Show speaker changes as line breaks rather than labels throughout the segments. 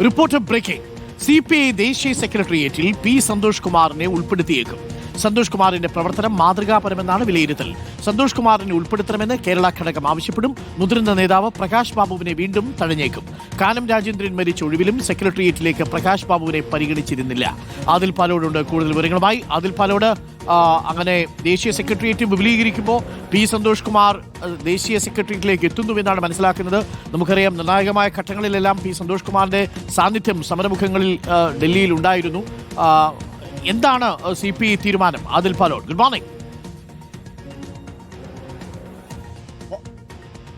Reporter breaking. CPI ദേശീയ സെക്രട്ടേറിയറ്റിൽ P Santhosh കുമാറിനെ ഉൾപ്പെടുത്തിയേക്കും. സന്തോഷ് കുമാറിന്റെ പ്രവർത്തനം മാതൃകാപരമെന്നാണ് വിലയിരുത്തൽ. സന്തോഷ് കുമാറിനെ ഉൾപ്പെടുത്തണമെന്ന് കേരള ഘടകം ആവശ്യപ്പെടും. മുതിർന്ന നേതാവ് പ്രകാശ് ബാബുവിനെ വീണ്ടും തഴഞ്ഞേക്കും. കാനം രാജേന്ദ്രൻ മരിച്ച ഒഴിവിലും സെക്രട്ടേറിയറ്റിലേക്ക് പ്രകാശ് ബാബുവിനെ പരിഗണിച്ചിരുന്നില്ല. ആദിൽ പാലോടുണ്ട് കൂടുതൽ വിവരങ്ങളുമായി. ആദിൽ പാലോട്, അങ്ങനെ ദേശീയ സെക്രട്ടേറിയറ്റ് വിപുലീകരിക്കുമ്പോൾ പി സന്തോഷ് കുമാർ ദേശീയ സെക്രട്ടേറിയറ്റിലേക്ക് എത്തുന്നുവെന്നാണ് മനസ്സിലാക്കുന്നത്. നമുക്കറിയാം, നിർണായകമായ ഘട്ടങ്ങളിലെല്ലാം പി സന്തോഷ് കുമാറിന്റെ സാന്നിധ്യം സമരമുഖങ്ങളിൽ ഡൽഹിയിൽ ഉണ്ടായിരുന്നു. എന്താണ് CPI തീരുമാനം? Adil Palode, good morning.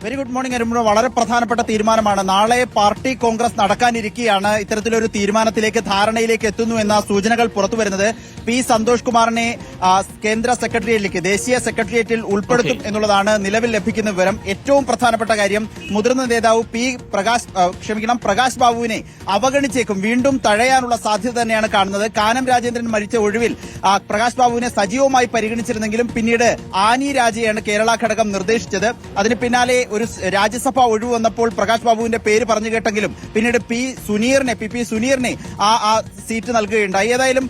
Very good morning Arun. വളരെ പ്രധാനപ്പെട്ട തീരുമാനമാണ്. നാളെ പാർട്ടി കോൺഗ്രസ് നടക്കാനിരിക്കെയാണ് ഇത്തരത്തിലൊരു തീരുമാനത്തിലേക്ക്, ധാരണയിലേക്ക് എത്തുന്നു എന്ന സൂചനകൾ പുറത്തുവരുന്നത്. പി സന്തോഷ് കുമാറിനെ കേന്ദ്ര സെക്രട്ടേറിയറ്റിലേക്ക്, ദേശീയ സെക്രട്ടേറിയറ്റിൽ ഉൾപ്പെടുത്തും എന്നുള്ളതാണ് നിലവിൽ ലഭിക്കുന്ന വിവരം. ഏറ്റവും പ്രധാനപ്പെട്ട കാര്യം, മുതിർന്ന നേതാവ് പ്രകാശ് ബാബുവിനെ അവഗണിച്ചേക്കും, വീണ്ടും തഴയാനുള്ള സാധ്യത തന്നെയാണ് കാണുന്നത്. കാനം രാജേന്ദ്രൻ മരിച്ച ഒഴിവിൽ പ്രകാശ് ബാബുവിനെ സജീവമായി പരിഗണിച്ചിരുന്നെങ്കിലും പിന്നീട് ആനി രാജയാണ് കേരള ഘടകം നിർദ്ദേശിച്ചത്. അതിന് പിന്നാലെ ഒരു രാജ്യസഭാ ഒഴിവ് വന്നപ്പോൾ പ്രകാശ് ബാബുവിന്റെ പേര് പറഞ്ഞു കേട്ടെങ്കിലും പിന്നീട് പി പി സുനീറിനെ ആ സീറ്റ് നൽകുകയുണ്ടായി. ഏതായാലും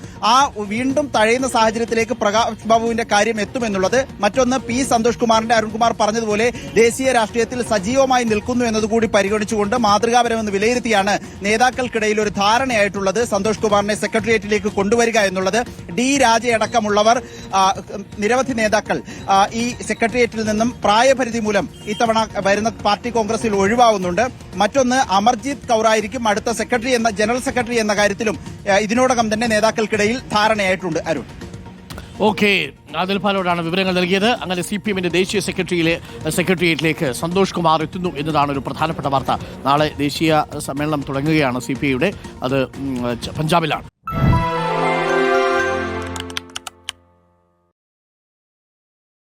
വീണ്ടും തഴയുന്ന സാഹചര്യത്തിലേക്ക് പ്രകാശ് ബാബുവിന്റെ കാര്യം എത്തുമെന്നുള്ളത്. മറ്റൊന്ന്, പി സന്തോഷ് കുമാറിന്റെ, അരുൺകുമാർ പറഞ്ഞതുപോലെ ദേശീയ രാഷ്ട്രീയത്തിൽ സജീവമായി നിൽക്കുന്നു എന്നതുകൂടി പരിഗണിച്ചുകൊണ്ട് മാതൃകാപരമെന്ന് വിലയിരുത്തിയാണ് നേതാക്കൾക്കിടയിൽ ഒരു ധാരണയായിട്ടുള്ളത്. സന്തോഷ് കുമാറിനെ സെക്രട്ടേറിയറ്റിലേക്ക് കൊണ്ടുവരിക എന്നുള്ളത്. ഡി രാജയടക്കമുള്ളവർ, നിരവധി നേതാക്കൾ ഈ സെക്രട്ടേറിയറ്റിൽ നിന്നും പ്രായപരിധി മൂലം ഇത്തവണ വരുന്ന പാർട്ടി കോൺഗ്രസിൽ ഒഴിവാകുന്നുണ്ട്. മറ്റൊന്ന്, അമർജിത് കൗർ ആയിരിക്കും അടുത്ത ജനറൽ സെക്രട്ടറി എന്ന കാര്യത്തിലും ഇതിനോടകം തന്നെ നേതാക്കൾക്കിടയിൽ ധാരണയായിട്ടുണ്ട്. അരുൺ,
ഓക്കെ, ആദിൽ പാലോടാണ് വിവരങ്ങൾ നൽകിയത്. അങ്ങനെ CPM-ന്റെ ദേശീയ സെക്രട്ടേറിയറ്റിലേക്ക് സന്തോഷ് കുമാർ എത്തുന്നു എന്നതാണ് ഒരു പ്രധാനപ്പെട്ട വാർത്ത. നാളെ ദേശീയ സമ്മേളനം തുടങ്ങുകയാണ് CPI-യുടെ. അത് പഞ്ചാബിലാണ്.